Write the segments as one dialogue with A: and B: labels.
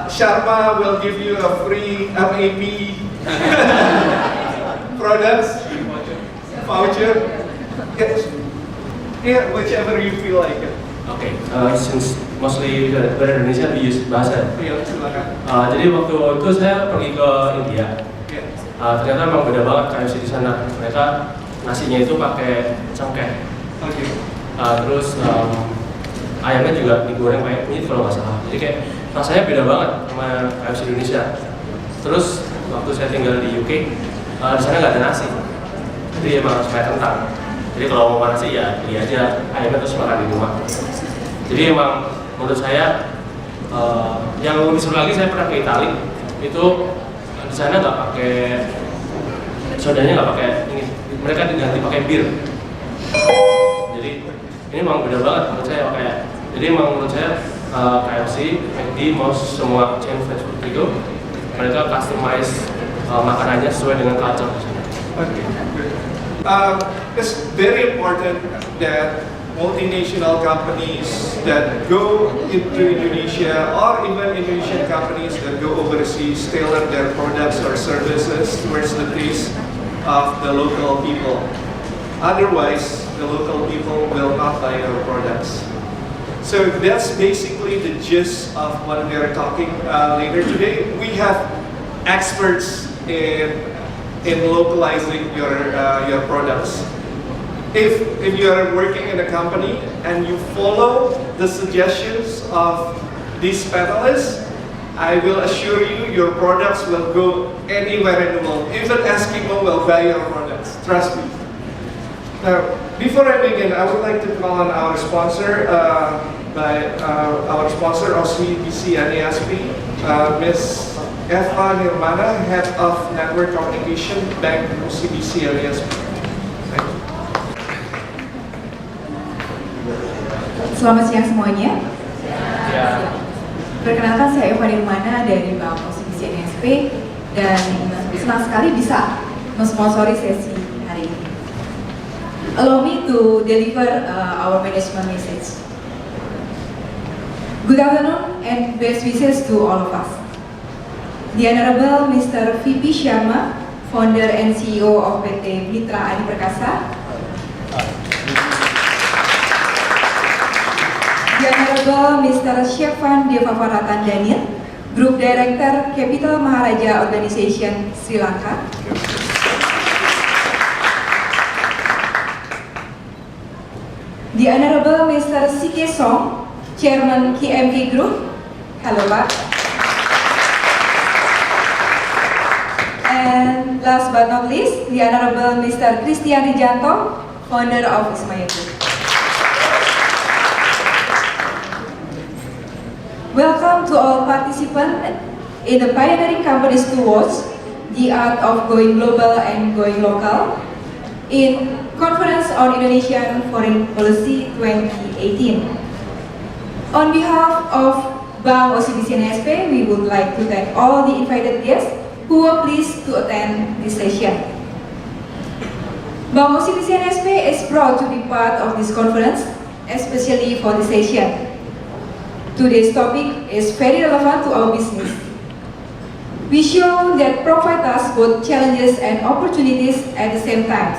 A: Sharma will give you a free MAP products voucher. Yeah, whichever you feel like it.
B: Okay, since mostly Indonesia we use bahasa.
A: Iya, silakan.
B: Jadi waktu itu saya pergi ke India. Ternyata memang beda banget KFC di sana. Mereka nasinya itu pakai cengkeh. Terus ayamnya juga digoreng pakai kunyit kalau nggak salah. Jadi kayak rasanya beda banget sama KFC Indonesia. Terus waktu saya tinggal di UK, di sana nggak ada nasi. Jadi emang harus pakai kentang. Jadi kalau mau nasi ya beli aja ayamnya terus makan di rumah. Jadi emang menurut saya yang lebih seru lagi, saya pernah ke Italia. Itu di sana nggak pakai sodanya, nggak pakai ini. Mereka diganti pakai bir. Jadi ini memang beda banget menurut saya kayak. Jadi memang menurut saya KFC, McD, mau semua chain fast food itu mereka customize makanannya sesuai dengan culture.
A: It's very important that multinational companies that go into Indonesia or even Indonesian companies that go overseas tailor their products or services towards the taste of the local people. Otherwise, the local people will not buy our products. So that's basically the gist of what we are talking later today. We have experts in localizing your products. If you are working in a company and you follow the suggestions of these panelists, I will assure you your products will go anywhere in the world. Even Eskimo will buy your products. Trust me. Now, before I begin, I would like to call on our sponsor, our sponsor OCBC and ISP, Ms. Eva Nirmana, Head of Network Communication, Bank OCBC and ISP. Thank you.
C: Selamat siang semuanya.
B: Ya.
C: Perkenalkan, saya Eva Nirmana dari Bank OCBC NSP dan senang sekali bisa mensponsori sesi hari ini. Allow me to deliver our management message. Good afternoon and best wishes to all of us. The Honorable Mr. VP Sharma, Founder and CEO of PT Mitra Adiperkasa. The Honorable Mr. Chevaan Devavarathan Donny, Group Director Capital Maharaja Organization, Sri Lanka. The Honorable Mr. C.K. Song, Chairman KPMG Group. Hello, Pak. And last but not least, the Honorable Mr. Rijanto, Founder of ISMAYA Group. Welcome to all participants in the pioneering companies towards the art of going global and going local in Conference on Indonesian Foreign Policy 2018. On behalf of Bank OCBC NSP, we would like to thank all the invited guests who were pleased to attend this session. Bank OCBC NSP is proud to be part of this conference, especially for this session. Today's topic is very relevant to our business. We show that provide us both challenges and opportunities at the same time.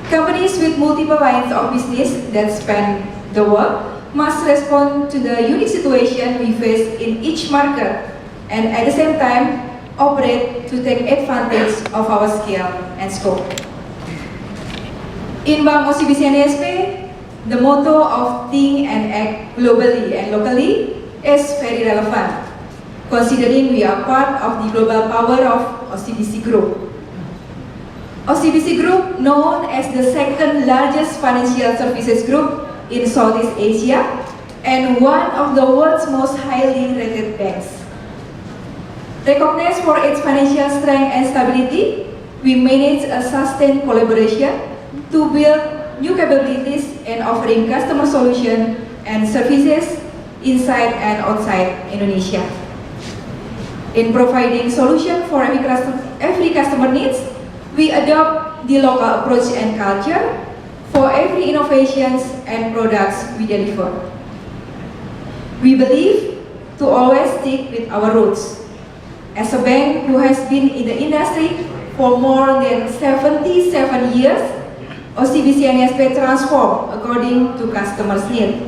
C: Companies with multiple lines of business that span the world must respond to the unique situation we face in each market and at the same time operate to take advantage of our scale and scope. In Bank OCBC NSP, the motto of think and act globally and locally is very relevant, considering we are part of the global power of OCBC Group. OCBC Group, known as the second largest financial services group in Southeast Asia and one of the world's most highly rated banks. Recognized for its financial strength and stability, we manage a sustained collaboration to build new capabilities and offering customer solutions and services inside and outside Indonesia. In providing solutions for every customer needs, we adopt the local approach and culture for every innovations and products we deliver. We believe to always stick with our roots. As a bank who has been in the industry for more than 77 years, OCBC and ISP transform according to customers' needs.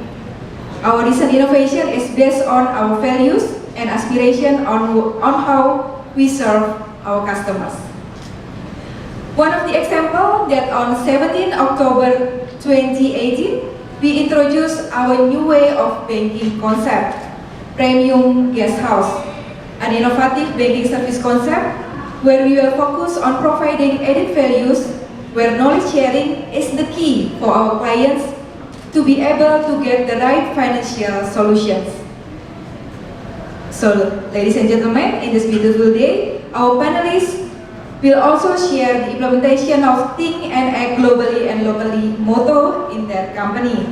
C: Our recent innovation is based on our values and aspiration on how we serve our customers. One of the examples that on 17 October 2018, we introduced our new way of banking concept, Premium Guest House, an innovative banking service concept where we will focus on providing added values where knowledge sharing is the key for our clients to be able to get the right financial solutions. So, ladies and gentlemen, in this beautiful day, our panelists will also share the implementation of Think and Act Globally and Locally motto in their company.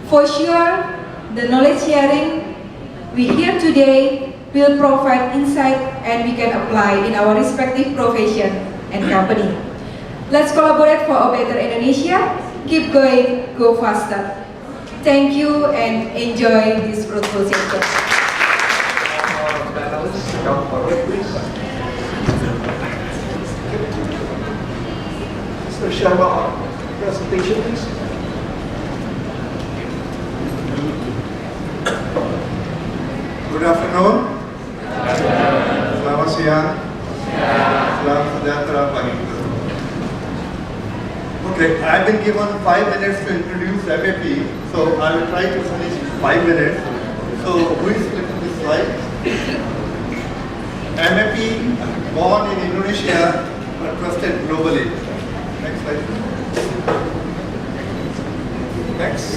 C: For sure, the knowledge sharing we hear today will provide insight and we can apply in our respective profession and company. Let's collaborate for a better Indonesia. Keep going, go faster. Thank you and enjoy this fruitful session.
A: Panelists, come forward, please. Mr. Sharma, presentation, please.
D: Good afternoon. Selamat siang. Selamat sejahtera pagi. Okay, I've been given 5 minutes to introduce FAP, so I will try to finish 5 minutes. So, who is flipping this slide? MAP, born in Indonesia, but trusted globally. Next slide.
A: Next.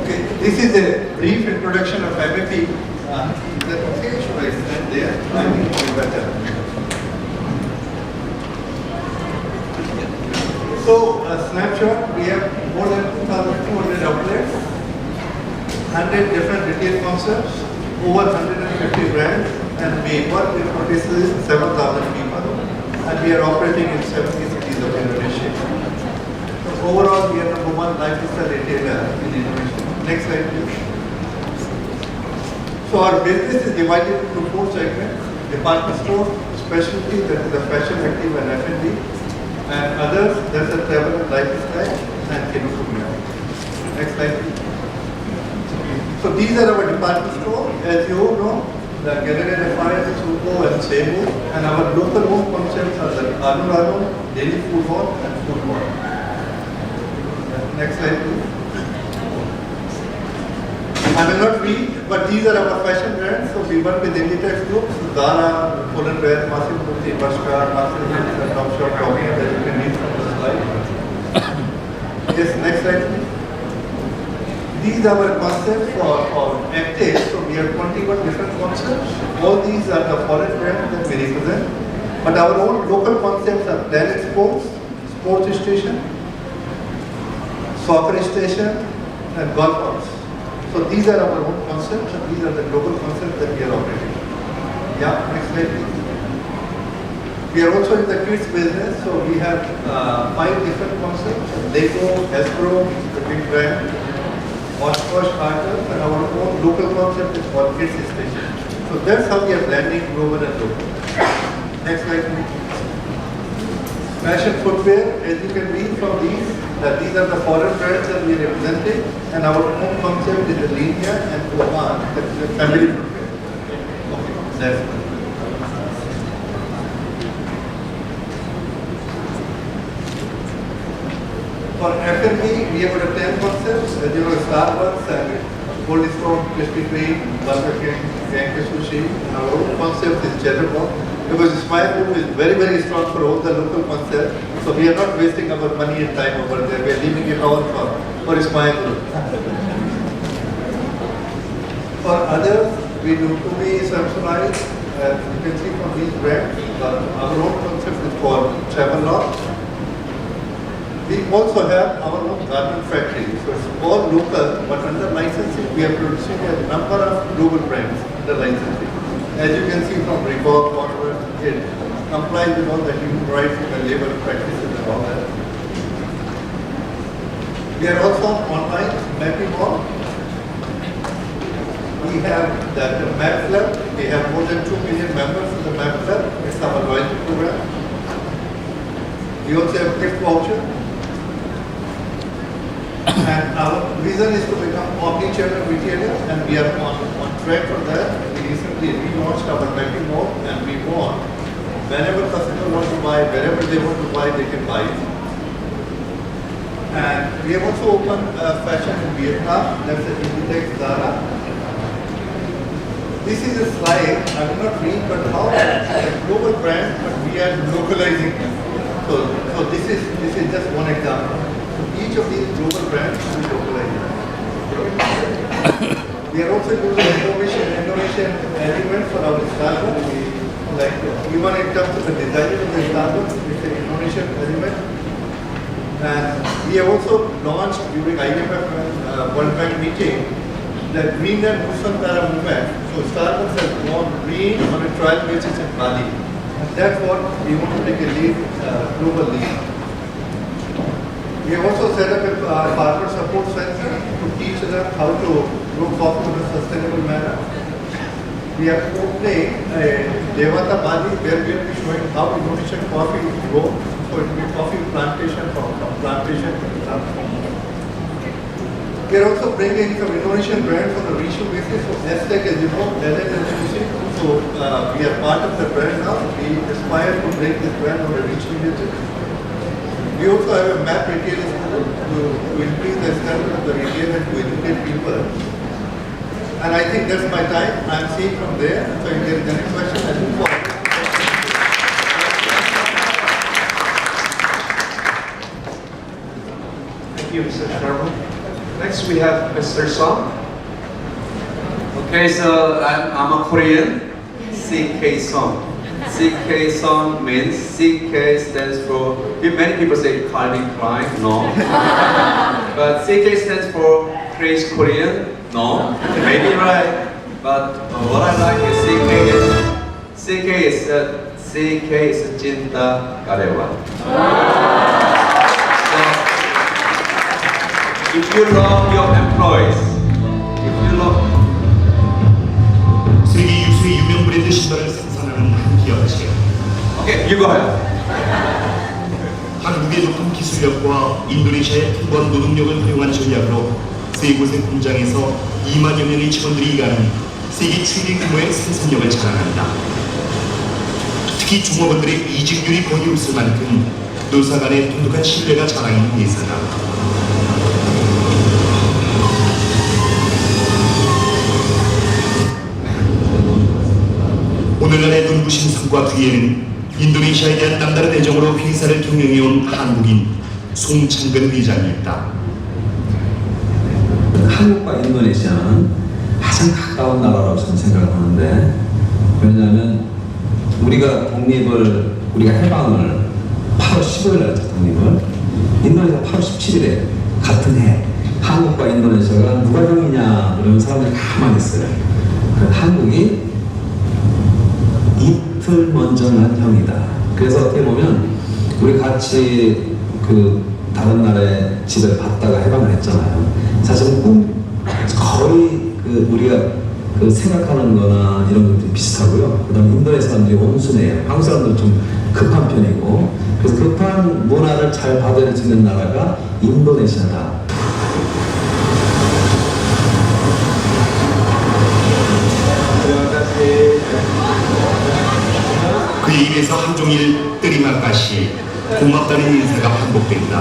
D: Okay, this is a brief introduction of MAP. Is that okay? Should I stand there? I think it will be better. So, a snapshot, we have more than 2,200 outlets, 100 different retail concepts, over 150 brands, and we work with 7,000 people, and we are operating in 70 cities of Indonesia. So overall, we are number 1 lifestyle retailer in Indonesia. Next slide, please. So our business is divided into 4 segments: department store, specialty, that is the fashion, active, and F&B. And others, that's the travel and lifestyle, and Kinokuniya. Next slide, please. So these are our department store. As you all know, the Galleria Fire, Suko, and Cebu. And our local home concepts are the Anu, Daily Food Hall, and Food Hall. Next slide, please. I will not read, but these are our fashion brands. So we work with Inditex Group, Zara, Pull&Bear, Massimo Dutti, Bershka, Marcel Hills, and Topshop, Tommy, that you can read from the slide. Yes, next slide, please. These are our concepts for active. So we have 21 different concepts. All these are the foreign brands that we represent. But our own local concepts are Planet Sports, Sports Station, Soccer Station, and Golf House. So these are our own concepts, and these are the global concepts that we are operating. Yeah, next slide, please. We are also in the kids business, so we have 5 different concepts: Lego, Hasbro, the big brand, Oshkosh, Carter, and our own local concept is called Kids Station. So that's how we are blending global and local. Next slide, please. Fashion footwear, as you can read from these, that these are the foreign brands that we are representing, and our own concept is the Linia and Chevaan, that is the family footwear. Okay, that's it. For F&B, we have got 10 concepts, as you know, Starbucks, Cold Stone, Krispy Kreme, Burger King, Yankee Sushi, and our own concept is Chatterbox. Because ISMAYA Group is very, very strong for all the local concepts, so we are not wasting our money and time over there. We are leaving it all for ISMAYA Group. For others, we do Tumi, Samsonite, and you can see from these brands, our own concept is called Travel. We also have our own garment factory, so it's all local, but under licensing, we are producing a number of global brands under licensing. As you can see from Reebok, Converse, it complies with all the human rights and the labor practices and all that. We are also online mapping mall. We have that map club. We have more than 2 million members in the map club. It's our loyalty program. We also have gift voucher. And our vision is to become omni-channel retailer, and we are on track for that. We recently relaunched our mapping mall, and we want whenever customer wants to buy, wherever they want to buy, they can buy it. And we have also opened fashion in Vietnam. That's the Inditex Zara. This is a slide, I will not read, but how a global brand, but we are localizing them. So this is just one example. So each of these global brands we localize. We are also using innovation element for our startup. Like even in terms of the design of the startup, it's an innovation element. And we have also launched during ISMAYA World Bank meeting the Green and Nusantara movement. So Starbucks has gone green on a trial basis in Bali. And that's what we want to take a lead, global lead. We have also set up a farmer support center to teach them how to grow coffee in a sustainable manner. We are opening a Devavarathan Bali where we will be showing how Indonesian coffee is grown. So it will be coffee plantation from plantation to platform. We are also bringing some Indonesian brands on a regional basis. So Aztec, as you know, so we are part of the brand now. We aspire to bring this brand on a regional basis. We also have a map retail school to increase the standard of the retail and to educate people. And I think that's my time. I'm seeing from there. So if there is any question, I look forward.
A: Thank you, Mr. Sharma. Next we have Mr. Song.
E: Okay, so I'm a Korean. CK Song. CK Song means CK stands for, many people say Calvin Klein, no. But CK stands for Crazy Korean, no. Maybe right, but what I like is CK is Cinta Karyawan. If you love your employees, if you love
F: 세계 유수의 유명 브랜드 신발을 생산하는 한 기업이에요.
E: Okay, you go ahead.
F: 한국의 높은 기술력과 인도네시아의 풍부한 노동력을 활용한 전략으로 세 곳의 공장에서 2만여 명의 직원들이 일하는 세계 최대 규모의 생산력을 자랑한다. 특히 종업원들의 이직률이 거의 없을 만큼 노사 간의 돈독한 신뢰가 자랑인 회사다. 오늘날의 눈부신 성과 뒤에는 인도네시아에 대한 남다른 애정으로 회사를 경영해온 한국인 송창근 회장이 있다.
G: 한국과 인도네시아는 가장 가까운 나라라고 저는 생각을 하는데, 왜냐하면 우리가 해방을 8월 15일 날 했죠. 독립을. 인도네시아 8월 17일에 같은 해 한국과 인도네시아가 누가 형이냐 이런 사람들이 가만히 있어요. 한국이 이틀 먼저 난 형이다. 그래서 어떻게 보면 우리 같이 다른 나라의 지배를 받다가 해방을 했잖아요. 사실은 거의 우리가 생각하는 거나 이런 것들이 비슷하고요. 그 다음에 인도네시아 사람들이 온순해요. 한국 사람들은 좀 급한 편이고, 그래서 급한 문화를 잘 받아들일 수 있는 나라가 인도네시아다.
F: 그의 입에서 한종일 뜨리마까시 고맙다는 인사가 반복된다.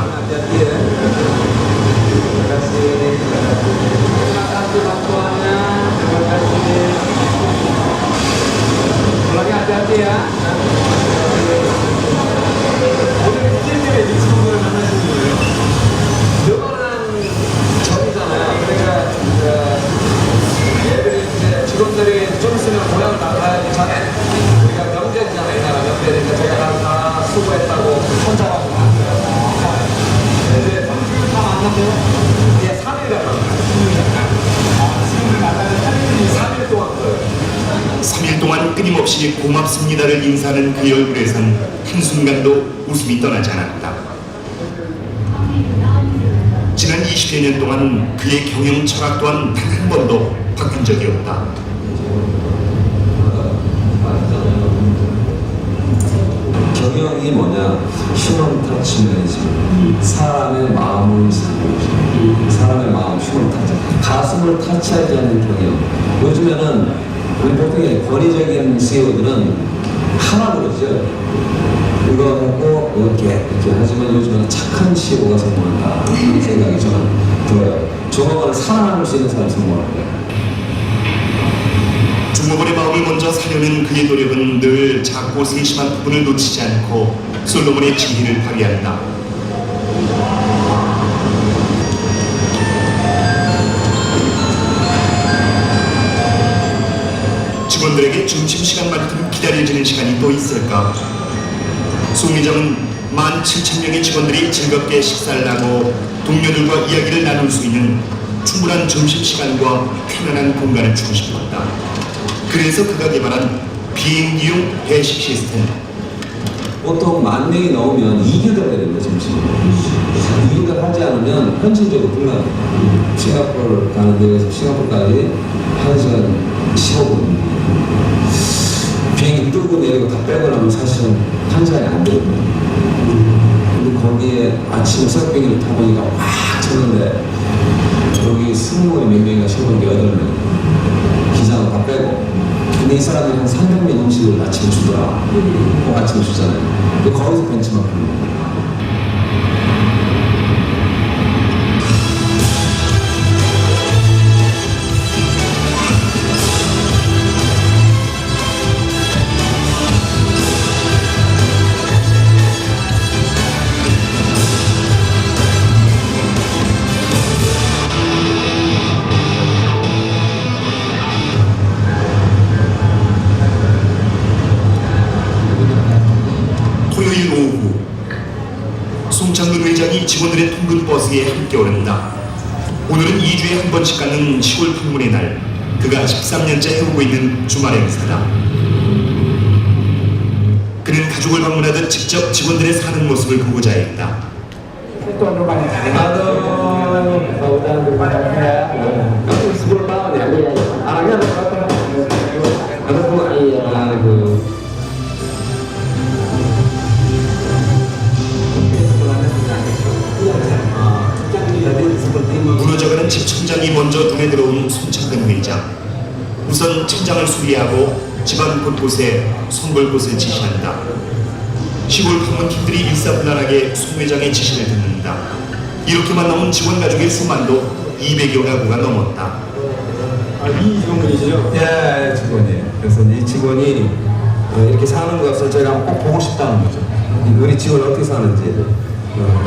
G: 직원들이 좀 있으면 고향을 나가기 전에 우리가 명절이잖아요. 이 나라 명절이니까 제가 다 수고했다고 혼자라고 나왔어요. 근데 다 만났어요? 예, 3일 갔어요. 3일 동안 거예요.
F: 3일 동안 끊임없이 고맙습니다를 인사하는 그의 얼굴에선 한순간도 웃음이 떠나지 않았다. 지난 20여 수십 년 동안 그의 경영 철학 또한 단 한 번도 바뀐 적이 없다.
G: 경영이 뭐냐? 휴먼 터치 매니지먼트. 사람의 마음을 사는 사람의 마음, 휴먼 터치. 가슴을 터치하지 않는 경영. 요즘에는 우리 보통의 권위적인 CEO들은 하나 그러죠. 이거 하고 이렇게 하지만 요즘에는 착한 CEO가 성공한다. 그런 생각이 저는 들어요. 종업원을 사랑할 수 있는 사람이 성공하는 거예요.
F: 종업원의 마음을 먼저 사려는 그의 노력은 늘 작고 세심한 부분을 놓치지 않고 솔로몬의 지혜를 발휘한다. 직원들에게 점심시간만큼 기다려지는 시간이 또 있을까? 송 회장은 17,000명의 직원들이 즐겁게 식사를 하고 동료들과 이야기를 나눌 수 있는 충분한 점심시간과 편안한 공간을 주고 싶었다. 그래서 그가 개발한 비행기용 배식 시스템.
G: 보통 10,000명이 넘으면 2교대가 되는데 점심을 2교대 하지 않으면 현실적으로 불가능해요. 싱가포르 가는 데에서 싱가포르까지 1시간 15분 비행기 뜨고 내리고 다 빼고 나면 사실은 1시간이 안 되거든요. 근데 거기에 아침에 새벽 비행기를 타보니까 확 쳤는데 여기 승무원이 몇 명인가 실은 게 8명 기장을 다 빼고 근데 이 사람들이 한 300명 음식을 아침에 주더라. 꼭 아침에 주잖아요. 근데 거기서 벤치마크를 먹어요.
F: 토요일 오후 송창근 회장이 직원들의 통근 버스에 함께 오른다. 오늘은 2주에 한 번씩 갖는 시골 방문의 날. 그가 13년째 해오고 있는 주말 행사다. 그는 가족을 방문하듯 직접 직원들의 사는 모습을 보고자 했다. 무너져가는 집 천장이 먼저 눈에 들어온 송창근 회장. 우선 천장을 수리하고 집안 곳곳에 손볼 곳을 지시한다. 시골 방문팀들이 일사불란하게 송 회장의 지시를 듣는다. 이렇게만 나온 직원 가족의 수만도 200여 가구가 넘었다.
G: 이 직원분이시죠? 예, 직원이에요. 그래서 이 직원이 이렇게 사는 것을 저희가 한번 꼭 보고 싶다는 거죠. 우리 직원이 어떻게 사는지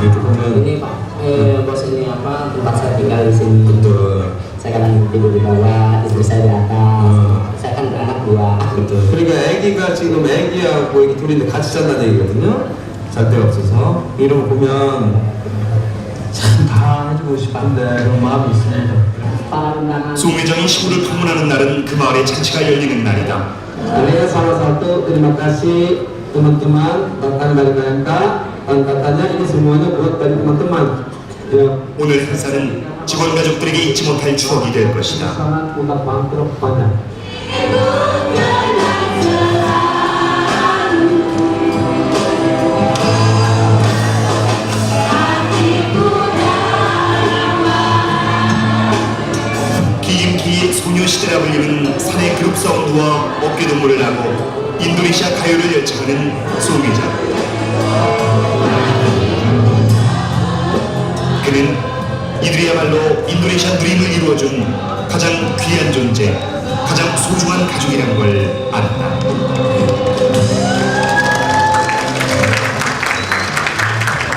G: 이렇게 보면
H: ini Pak, bos ini apa tempat saya tinggal di sini.
G: betul.
H: Saya kadang tidur di bawah, istri saya di atas. Saya kan beranak dua.
G: 그렇죠. 그러니까 아기가 지금 아기하고 이렇게 둘이 같이 잔다는 얘기거든요. 잘 데가 없어서 이런 거 보면 참 다 해주고 싶은데 그런 마음이 있습니다.
H: Para undangan.
F: 송 회장이 시골을 방문하는 날은 그 마을의 잔치가 열리는 날이다.
H: Ini salah satu terima kasih teman-teman datang dari Lanka. Dan katanya ini semuanya buat dari teman-teman. Ya.
F: 오늘 행사는 직원 가족들에게 잊지 못할 추억이 될 것이다.
H: Sangat udah bangkrut banyak.
F: 기임기의 소녀시대라 불리는 산의 그룹 사운드와 어깨동무를 하고 인도네시아 가요를 열창하는 송 회장. 그는 이들이야말로 인도네시아 드림을 이루어준 가장 귀한 존재, 가장 소중한 가족이란 걸 알았다.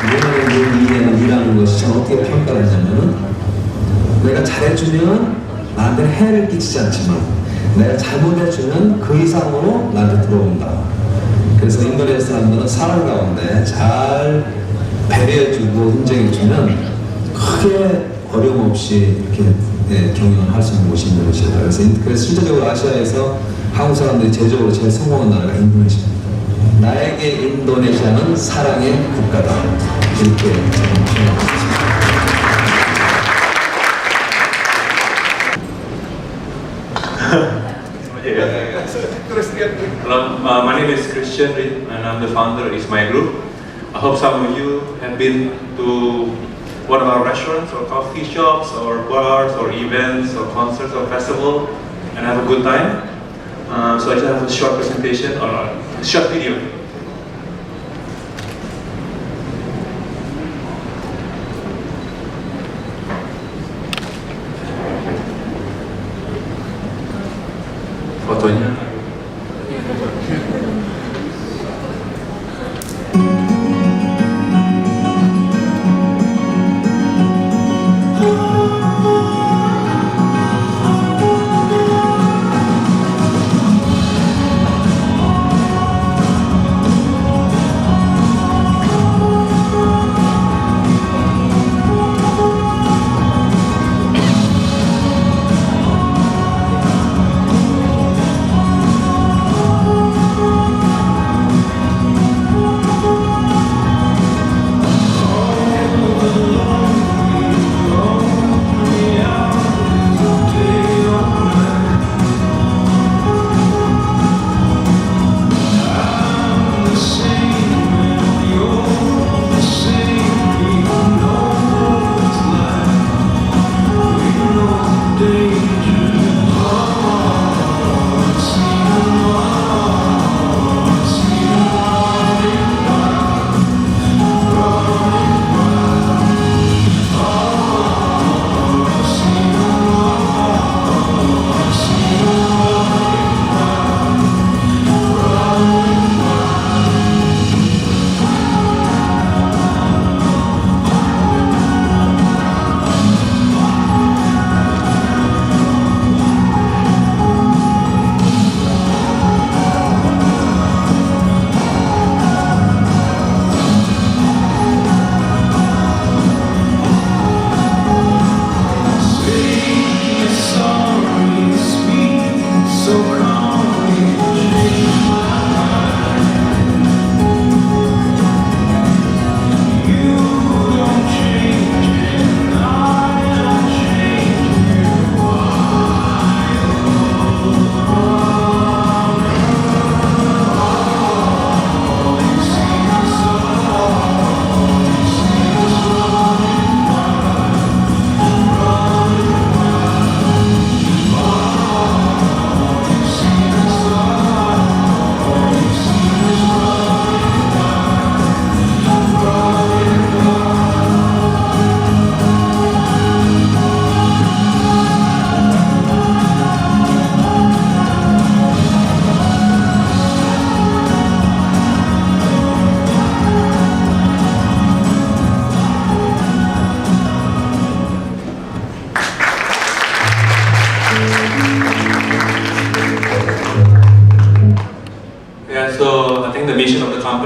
G: 내가 일하는 것이 저는 어떻게 평가를 하냐면은 내가 잘해주면 나한테 해를 끼치지 않지만 내가 잘못해주면 그 이상으로 나한테 들어온다. 그래서 인도네시아 사람들은 사람 가운데 잘 배려해주고 인정해주면 크게 어려움 없이 이렇게 경영을 할 수 있는 곳이 인도네시아다. 그래서 실제적으로 아시아에서 한국 사람들이 제적으로 제일 성공한 나라가 인도네시아입니다. 나에게 인도네시아는 사랑의 국가다. 이렇게 생각합니다.
I: Hello, my name is Christian Reed, and I'm the founder of ISMAYA Group. I hope some of you have been to one of our restaurants or coffee shops or bars or events or concerts or festival and have a good time. So I just have a short presentation or a short video. Fotonya.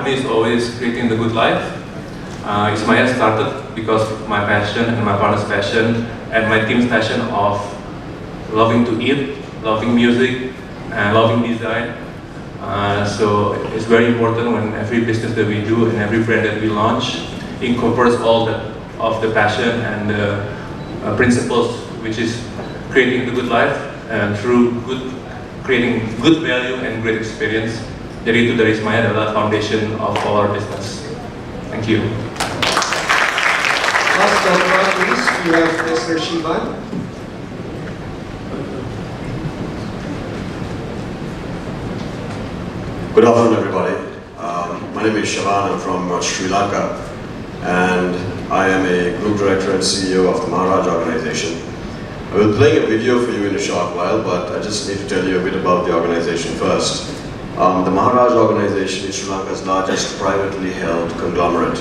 I: Is always creating the good life. ISMAYA started because of my passion and my partner's passion and my team's passion of loving to eat, loving music, and loving design. So it's very important when every business that we do and every brand that we launch incorporates all of the passion and the principles, which is creating the good life and through creating good value and great experience. Jadi itu dari ISMAYA adalah foundation of our business. Thank you.
A: Last but not least, we have Mr. Chevaan.
J: Good afternoon, everybody. My name is Chevaan. I'm from Sri Lanka, and I am a group director and CEO of the Maharaja organization. I will play a video for you in a short while, but I just need to tell you a bit about the organization first. The Maharaja organization is Sri Lanka's largest privately held conglomerate.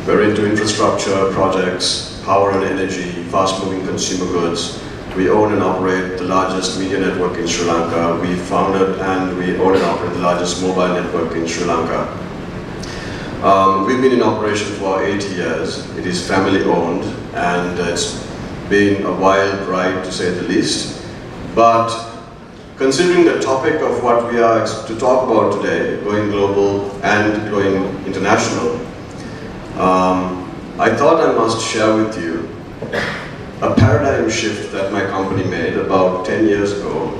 J: We're into infrastructure, projects, power and energy, fast-moving consumer goods. We own and operate the largest media network in Sri Lanka. We founded and we own and operate the largest mobile network in Sri Lanka. We've been in operation for 80 years. It is family-owned, and it's been a wild ride, to say the least. But considering the topic of what we are to talk about today, going global and going international, I thought I must share with you a paradigm shift that my company made about 10 years ago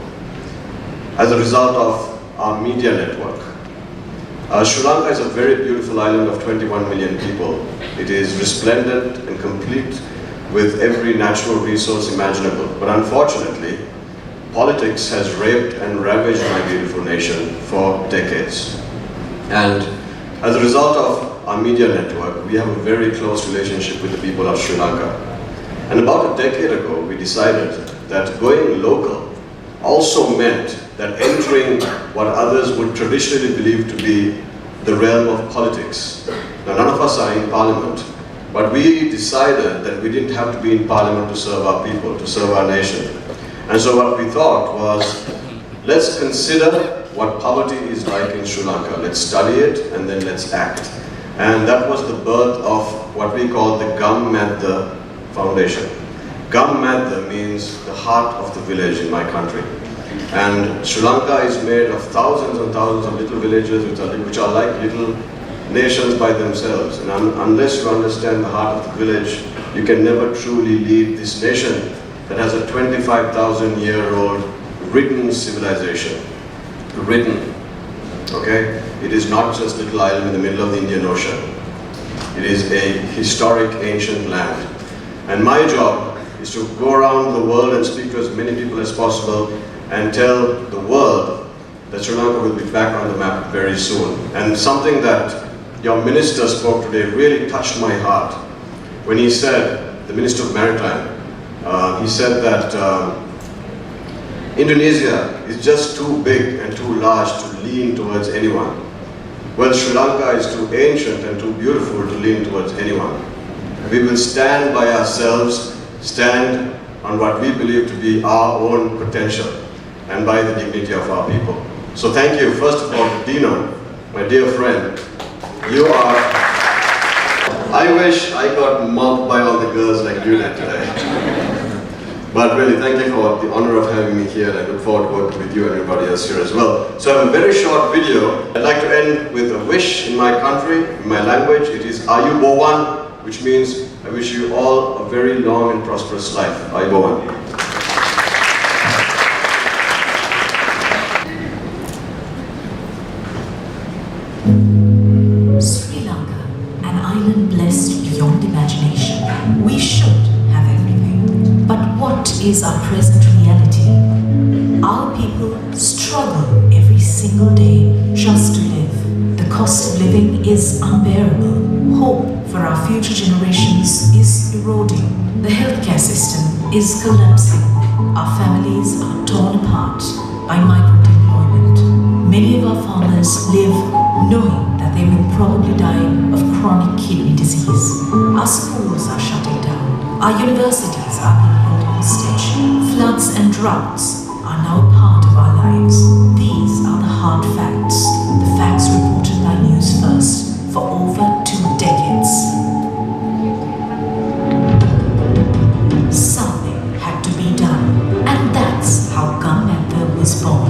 J: as a result of our media network. Sri Lanka is a very beautiful island of 21 million people. It is resplendent and complete with every natural resource imaginable. But unfortunately, politics has raped and ravaged my beautiful nation for decades. And as a result of our media network, we have a very close relationship with the people of Sri Lanka. And about a decade ago, we decided that going local also meant that entering what others would traditionally believe to be the realm of politics. Now, none of us are in parliament, but we decided that we didn't have to be in parliament to serve our people, to serve our nation. And so what we thought was, let's consider what poverty is like in Sri Lanka. Let's study it and then let's act. And that was the birth of what we call the Gammadda Foundation. Gammadda means the heart of the village in my country. And Sri Lanka is made of thousands and thousands of little villages which are like little nations by themselves. And unless you understand the heart of the village, you can never truly lead this nation that has a 25,000-year-old written civilization. Written, okay? It is not just a little island in the middle of the Indian Ocean. It is a historic, ancient land. And my job is to go around the world and speak to as many people as possible and tell the world that Sri Lanka will be back on the map very soon. And something that your minister spoke today really touched my heart when he said, the Minister of Maritime, he said that Indonesia is just too big and too large to lean towards anyone. Well, Sri Lanka is too ancient and too beautiful to lean towards anyone. We will stand by ourselves, stand on what we believe to be our own potential and by the dignity of our people. So thank you, first of all, to Dino, my dear friend. You are, I wish I got mobbed by all the girls like you did today. But really, thank you for the honor of having me here, and I look forward to working with you and everybody else here as well. So I have a very short video. I'd like to end with a wish in my country, in my language. It is Ayubowan, which means I wish you all a very long and prosperous life. Ayubowan.
K: Sri Lanka, an island blessed beyond imagination. We should have everything. But what is our present reality? Our people struggle every single day just to live. The cost of living is unbearable. Hope for our future generations is eroding. The healthcare system is collapsing. Our families are torn apart by migrant employment. Many of our farmers live knowing that they will probably die of chronic kidney disease. Our schools are shutting down. Our universities are being held hostage. Floods and droughts are now a part of our lives. These are the hard facts. The facts reported by News First for over 2 decades. Something had to be done, and that's how Gammadda was born.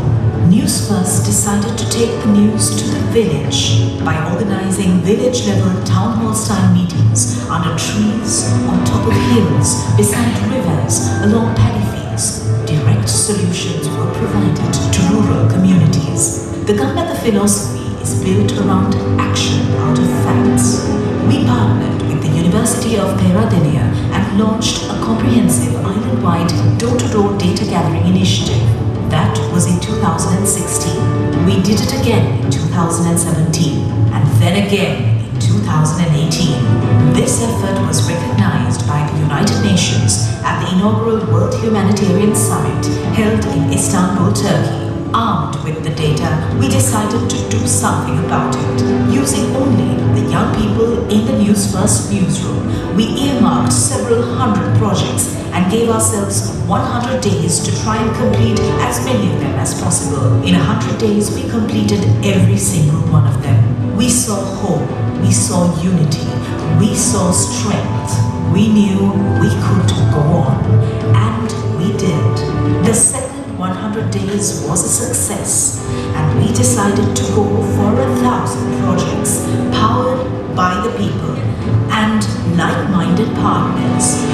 K: News First decided to take the news to the village by organizing village-level town hall-style meetings under trees, on top of hills, beside rivers, along paddy fields. Direct solutions were provided to rural communities. The Gammadda philosophy is built around action out of facts. We partnered with the University of Peradeniya and launched a comprehensive island-wide door-to-door data gathering initiative. That was in 2016. We did it again in 2017, and then again in 2018. This effort was recognized by the United Nations at the inaugural World Humanitarian Summit held in Istanbul, Turkey. Armed with the data, we decided to do something about it. Using only the young people in the News First newsroom, we earmarked several hundred projects and gave ourselves 100 days to try and complete as many of them as possible. In 100 days, we completed every single one of them. We saw hope, we saw unity, we saw strength. We knew we could go on, and we did. The second 100 days was a success, and we decided to go for 1,000 projects powered by the people and like-minded partners.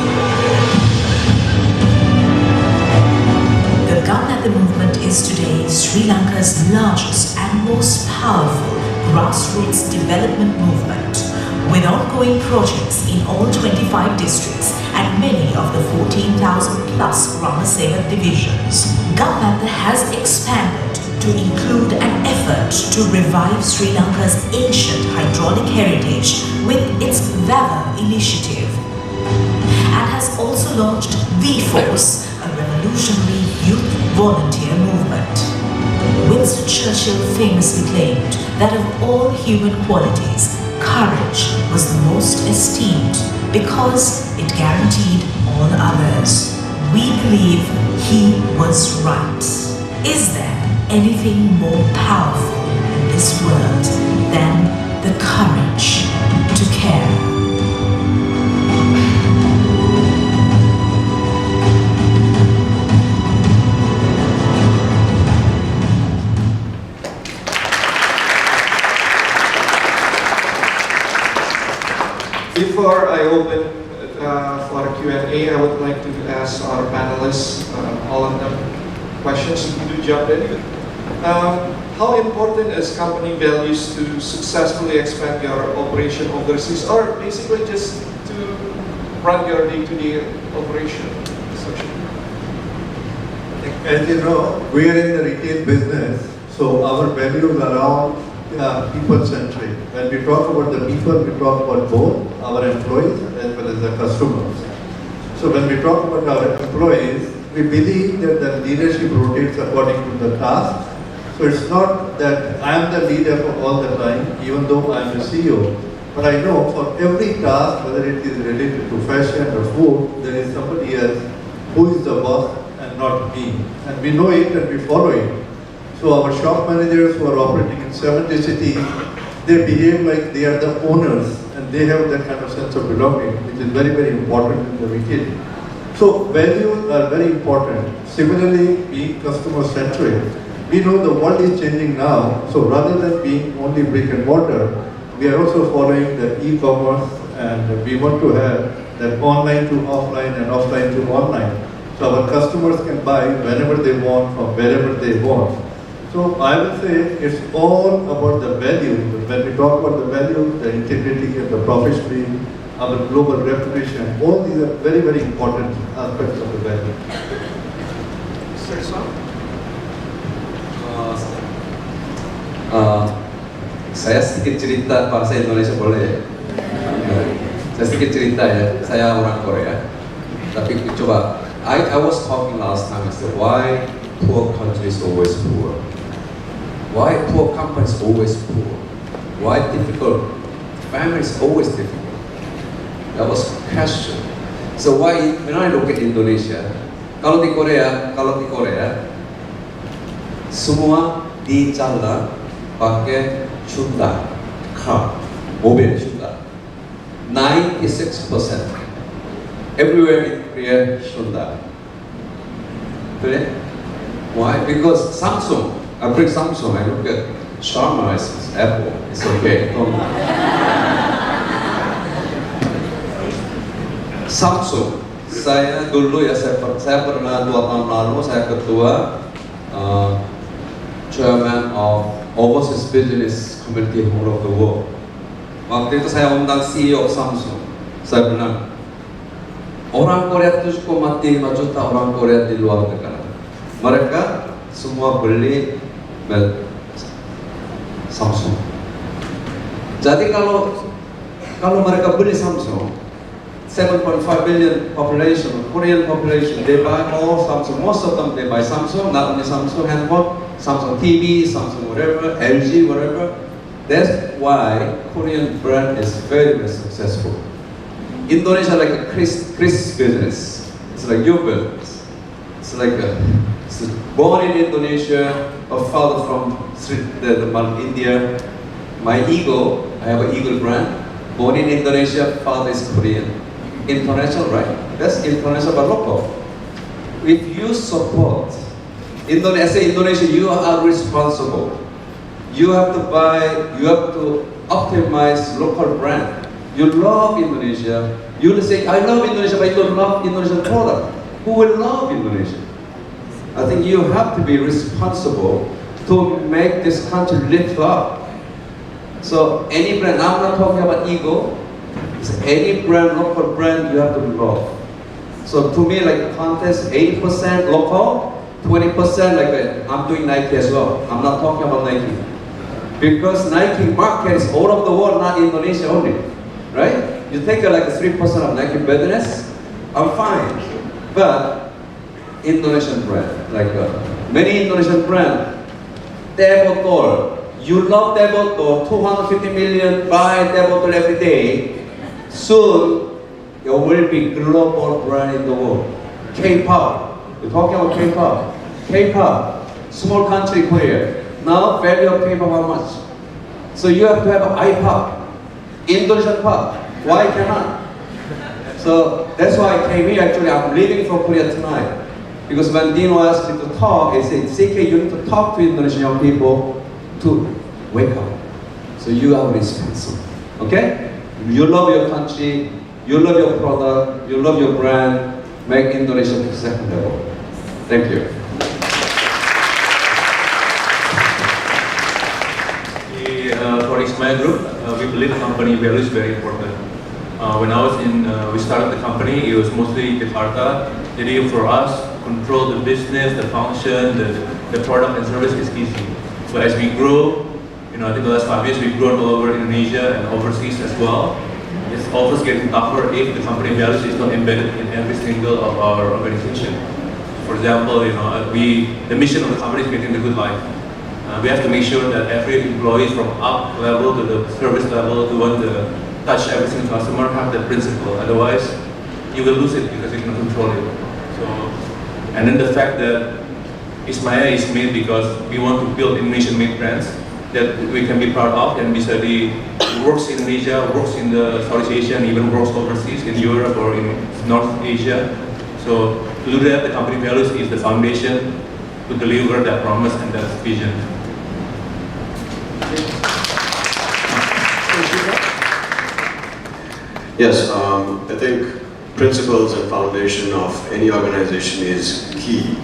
K: The Gammadda movement is today Sri Lanka's largest and most powerful grassroots development movement, with ongoing projects in all 25 districts and many of the 14,000 plus Grama Sevak divisions. Government has expanded to include an effort to revive Sri Lanka's ancient hydraulic heritage with its Vava initiative, and has also launched V-Force, a revolutionary youth volunteer movement. Winston Churchill famously claimed that of all human qualities, courage was the most esteemed because it guaranteed all others. We believe he was right. Is there anything more powerful in this world than the courage to care?
A: Before I open for Q&A, I would like to ask our panelists, all of them, questions. You do jump in. How important is company values to successfully expand your operation overseas, or basically just to run your day-to-day operation?
D: As you know, we are in the retail business, so our values are all people-centric. When we talk about the people, we talk about both our employees as well as the customers. So when we talk about our employees, we believe that the leadership rotates according to the task. So it's not that I am the leader for all the time, even though I am the CEO. But I know for every task, whether it is related to fashion or food, there is somebody else who is the boss and not me. And we know it and we follow it. So our shop managers who are operating in 70 cities, they behave like they are the owners and they have that kind of sense of belonging, which is very, very important in the retail. So values are very important. Similarly, being customer-centric, we know the world is changing now, so rather than being only brick and mortar, we are also following the e-commerce, and we want to have that online to offline and offline to online. So our customers can buy whenever they want, from wherever they want. So I would say it's all about the value. When we talk about the value, the integrity and the professionalism, our global reputation, all these are very, very important aspects of the value.
A: Sir,
E: Saya sedikit cerita bahasa Indonesia boleh? Saya sedikit cerita ya. Saya orang Korea. Tapi coba, I was talking last time. I said, why poor countries always poor? Why poor companies always poor? Why difficult families always difficult? That was a question. So why, when I look at Indonesia, kalau di Korea, semua dijalan pakai Sunda, car, mobil Sunda. 96% everywhere in Korea Sunda. Clear? Why? Because Samsung, I bring Samsung, I look at Sharma, it's Apple, it's okay. Samsung, saya dulu ya saya pernah 2 tahun lalu saya ketua Chairman of Overseas Business Community all over the world. Waktu itu saya undang CEO Samsung. Saya bilang, orang Korea 7,5 juta orang Korea di luar negara. Mereka semua beli Samsung. Jadi kalau mereka beli Samsung, 7.5 billion population, Korean population, they buy all Samsung. Most of them they buy Samsung, not only Samsung handphone, Samsung TV, Samsung whatever, LG whatever. That's why Korean brand is very, very successful. Indonesia like a Chris business. It's like your business. It's like born in Indonesia, a father from India. My Eagle, I have an Eagle brand. Born in Indonesia, father is Korean. International, right? That's international but local. If you support Indonesia, you are responsible. You have to buy, you have to optimize local brand. You love Indonesia. You will say, I love Indonesia, but you don't love Indonesian product. Who will love Indonesia? I think you have to be responsible to make this country lift up. So any brand, I'm not talking about ego, it's any brand, local brand, you have to love. So to me, like contest, 80% local, 20% like I'm doing Nike as well. I'm not talking about Nike. Because Nike market is all over the world, not Indonesia only, right? You take like 3% of Nike business, I'm fine. But Indonesian brand, like many Indonesian brand, Devavarathan, you love Devavarathan, 250 million buy Devavarathan every day. Soon, it will be global brand in the world. K-pop, we're talking about K-pop. K-pop, small country Korea. Now value of K-pop how much? So you have to have I-pop, Indonesian pop. Why cannot? So that's why I came here. Actually, I'm leaving from Korea tonight. Because when Dino asked me to talk, I said, CK, you need to talk to Indonesian young people to wake up. So you are responsible. Okay? You love your country, you love your product, you love your brand, make Indonesia to the second level. Thank you.
I: For ISMAYA Group, we believe company value is very important. When I was we started the company, it was mostly Jakarta. Jadi for us, control the business, the function, the product and service is easy. But as we grow, I think the last 5 years we've grown all over Indonesia and overseas as well. It's always getting tougher if the company values is not embedded in every single of our organization. For example, the mission of the company is making the good life. We have to make sure that every employee from up level to the service level, to want to touch every single customer, have that principle. Otherwise, you will lose it because you cannot control it. So, and then the fact that ISMAYA is made because we want to build Indonesian-made brands that we can be proud of, and basically works in Indonesia, works in the Southeast Asia, and even works overseas in Europe or in North Asia. So to do that, the company values is the foundation to deliver that promise and that vision.
J: Yes, I think principles and foundation of any organization is key,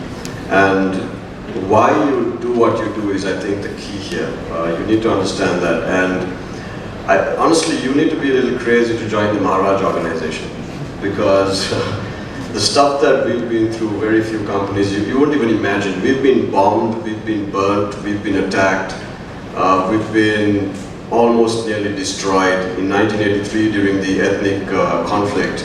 J: and why you do what you do is, I think, the key here. You need to understand that, and honestly, you need to be a little crazy to join the Maharaja organization, because the stuff that we've been through, very few companies, you wouldn't even imagine. We've been bombed, we've been burnt, we've been attacked, we've been almost nearly destroyed. In 1983, during the ethnic conflict,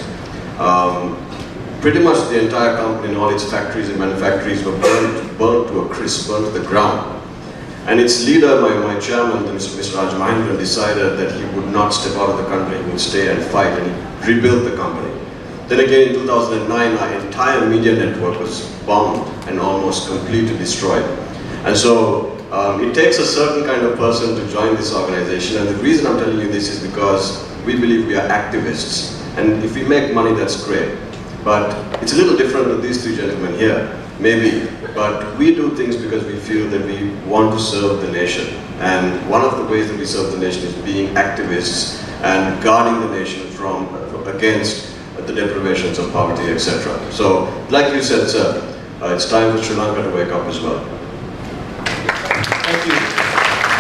J: pretty much the entire company and all its factories and manufactories were burnt to a crisp, burnt to the ground. And its leader, my chairman, Mr. Raj, decided that he would not step out of the country, he would stay and fight, and he rebuilt the company. Then again in 2009, our entire media network was bombed and almost completely destroyed. And so it takes a certain kind of person to join this organization, and the reason I'm telling you this is because we believe we are activists, and if we make money, that's great. But it's a little different with these three gentlemen here, maybe, but we do things because we feel that we want to serve the nation, and one of the ways that we serve the nation is being activists and guarding the nation against the deprivations of poverty, etc. So, like you said, sir, it's time for Sri Lanka to wake up as well.
A: Thank you.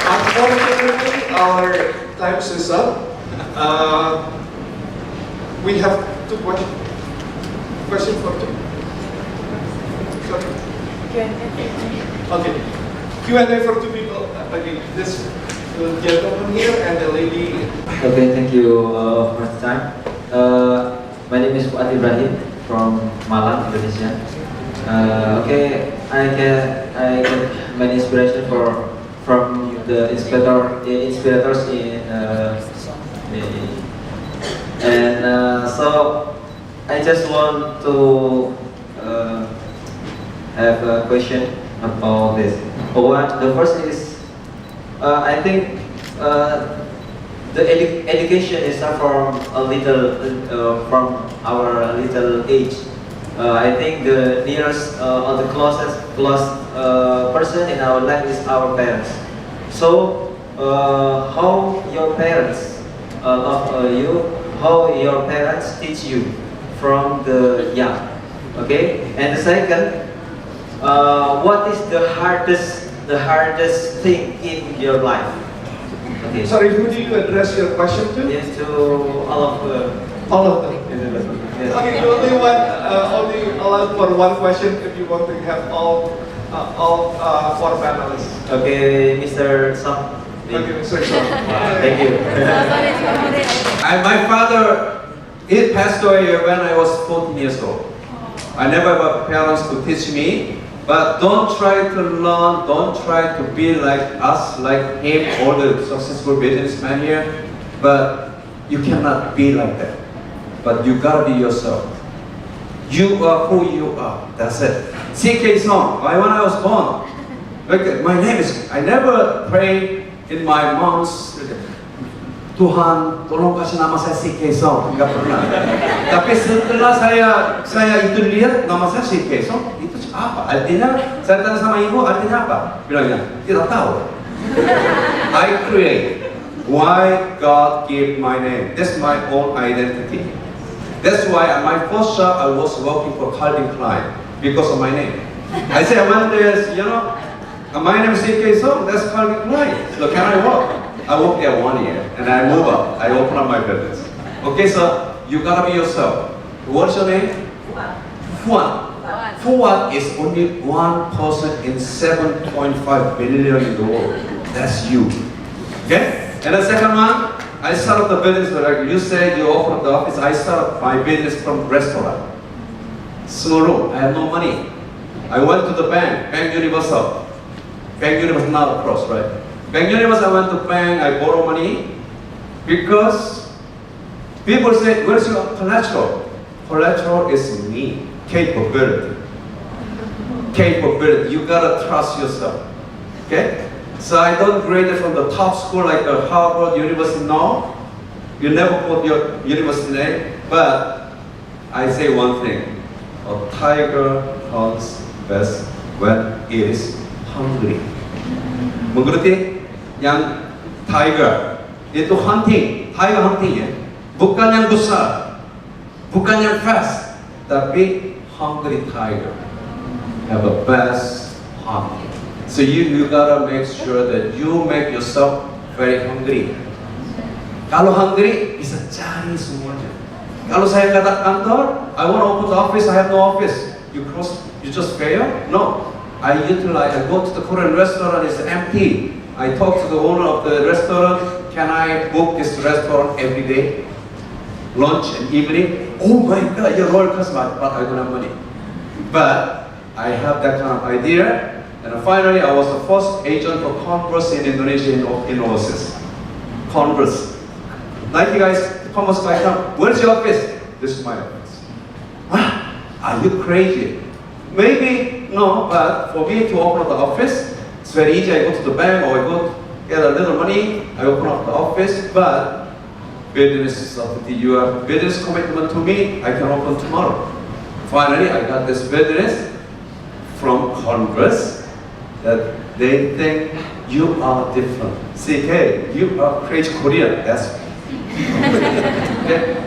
A: Unfortunately, our time is up. We have two questions. Question for two. Sorry. Okay. Q&A for two people. Okay, this gentleman here and the lady.
L: Okay, thank you for the time. My name is Adiperkasa from Malang, Indonesia. Okay, I get many inspiration from the inspirators so I just want to have a question about this. The first is I think the education is from a little from our little age. I think the nearest or the closest person in our life is our parents. So how your parents love you? How your parents teach you from the young? Okay. And the second, what is the hardest the hardest thing in your life? Okay.
A: Sorry, who do you address your question to?
L: Yes, to all of them. Yes.
A: Okay, you only only allowed for one question if you want to have all four panelists.
L: Okay, Mr. Sam.
A: Okay, Mr. Sharma.
L: Thank you.
E: My father, he passed away when I was 14 years old. I never had parents to teach me, but don't try to learn, don't try to be like us, like him, all the successful businessmen here, but you cannot be like that. But you gotta be yourself. You are who you are, that's it. CK song, when I was born, okay, my name is, I never pray in my mom's, Tuhan, tolong kasih nama saya CK Song, enggak pernah. Tapi setelah saya itu lihat nama saya CK Song, itu apa? Artinya, saya tanya sama ibu, artinya apa? Bilangnya, tidak tahu. I create. Why God gave my name? That's my own identity. That's why at my first job I was working for Calvin Klein because of my name. I said, one day, my name is CK Song, that's Calvin Klein. So can I work? I worked there 1 year and I moved up. I opened up my business. Okay, so you gotta be yourself. What's your name? Fuan. Fuan is only one person in 7.5 billion in the world. That's you. Okay? And the second one, I started the business like you said, you opened the office. I started my business from restaurant. Small room. I had no money. I went to the bank, Bank Universal. Bank Universal now across, right? Bank Universal, I went to bank, I borrow money because people say, where's your collateral? Collateral is me, capability. Capability, you gotta trust yourself, okay? So I don't grade it from the top school like the Harvard University, no. You never put your university name, but I say one thing, a tiger hunts best when it is hungry. Mengerti? Yang tiger itu hunting, tiger hunting ya, bukan yang besar, bukan yang fast, tapi hungry tiger have a best hunt. So you gotta make sure that you make yourself very hungry. Kalau hungry bisa cari semuanya. Kalau saya kata kantor, I want to open the office, I have no office. You just fail? No. I go to the Korean restaurant, it's empty. I talk to the owner of the restaurant, can I book this restaurant every day? Lunch and evening? Oh my God, you're a royal customer, but I don't have money. But I have that kind of idea, and finally I was the first agent for Converse in Indonesia in overseas. Converse. Nike guys, Converse guys come, where's your office? This is my office. What? Are you crazy? Maybe, no, but for me to open up the office, it's very easy. I go to the bank or I go get a little money, I open up the office, but business you have business commitment to me, I can open tomorrow. Finally, I got this business from Congress that they think you are different. CK, you are crazy Korean, that's okay.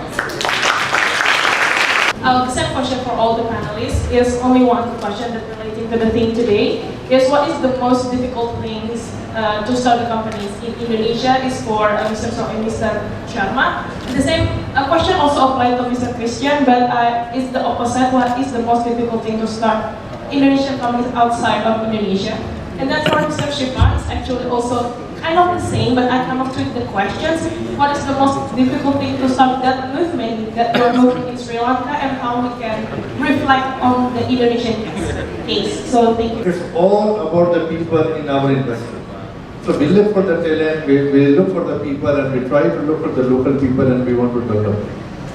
M: The same question for all the panelists is only one question that relating to the theme today. Is what is the most difficult things to start the companies in Indonesia is for Mr. Song and Mr. Sharma. The same question also applies to Mr. Christian, but it's the opposite. What is the most difficult thing to start Indonesian companies outside of Indonesia? And then for Mr. Chevaan, it's actually also kind of the same, but I come up with the questions. What is the most difficult thing to start that movement that we're moving in Sri Lanka, and how we can reflect on the Indonesian case? So thank you.
D: It's all about the people in our industry. So we look for the talent, we look for the people, and we try to look for the local people, and we want to develop.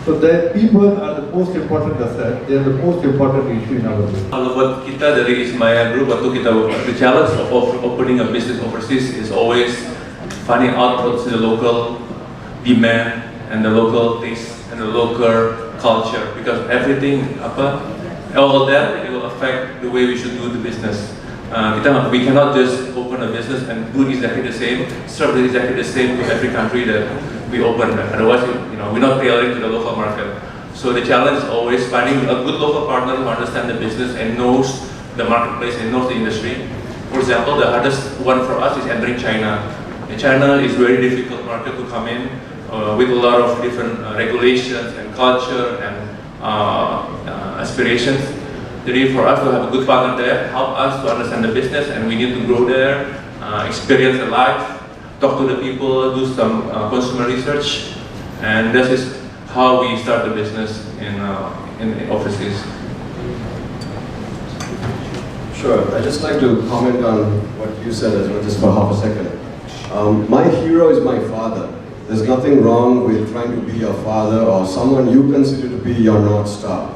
D: So the people are the most important asset. They are the most important issue in our business.
I: Kalau buat kita dari ISMAYA Group, waktu kita the challenge of opening a business overseas is always finding out what's the local demand and the local taste and the local culture, because everything all that it will affect the way we should do the business. We cannot just open a business and do exactly the same, serve exactly the same to every country that we open. Otherwise, we're not tailoring to the local market. So the challenge is always finding a good local partner who understands the business and knows the marketplace and knows the industry, For example, the hardest one for us is entering China. And China is very difficult market to come in with a lot of different regulations and culture and aspirations. Really, for us to have a good partner there, help us to understand the business, and we need to grow there, experience the life, talk to the people, do some consumer research, and this is how we start the business in overseas.
N: Sure, I'd just like to comment on what you said as well, just for half a second. My hero is my father. There's nothing wrong with trying to be your father or someone you consider to be your North Star.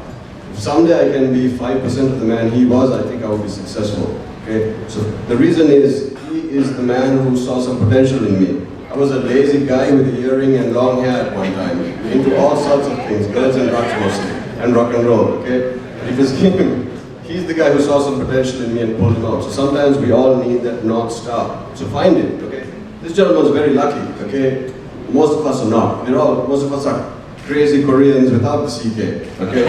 N: If someday I can be 5% of the man he was, I think I will be successful. Okay? So the reason is, he is the man who saw some potential in me. I was a lazy guy with an earring and long hair at one time, into all sorts of things, girls and drugs mostly, and rock and roll, okay? It was him. He's the guy who saw some potential in me and pulled him out. So sometimes we all need that North Star. So find it, okay? This gentleman was very lucky, okay? Most of us are not. Most of us are crazy Koreans without the CK, okay?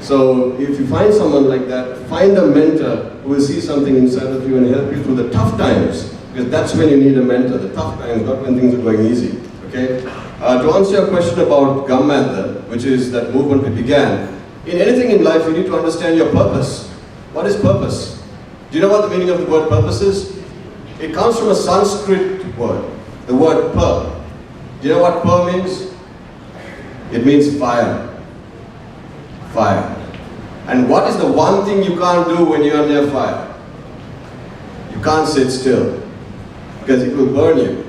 N: So if you find someone like that, find a mentor who will see something inside of you and help you through the tough times. Because that's when you need a mentor, the tough times, not when things are going easy, okay? To answer your question about Gammatha, which is that movement we began, in anything in life you need to understand your purpose. What is purpose? Do you know what the meaning of the word purpose is? It comes from a Sanskrit word, the word pur. Do you know what pur means? It means fire. Fire. And what is the one thing you can't do when you're near fire? You can't sit still, because it will burn you.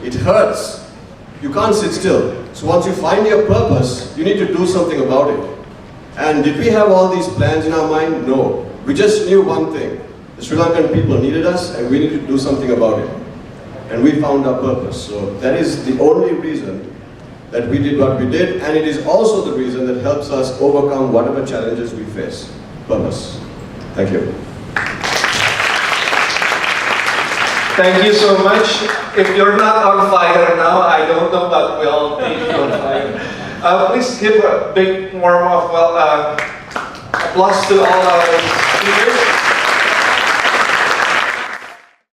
N: It hurts. You can't sit still. So once you find your purpose, you need to do something about it. And did we have all these plans in our mind? No. We just knew one thing. The Sri Lankan people needed us, and we needed to do something about it. And we found our purpose. So that is the only reason that we did what we did, and it is also the reason that helps us overcome whatever challenges we face. Purpose. Thank you.
A: Thank you so much. If you're not on fire now, I don't know what will make you on fire. Please give a big warm of applause to all our speakers.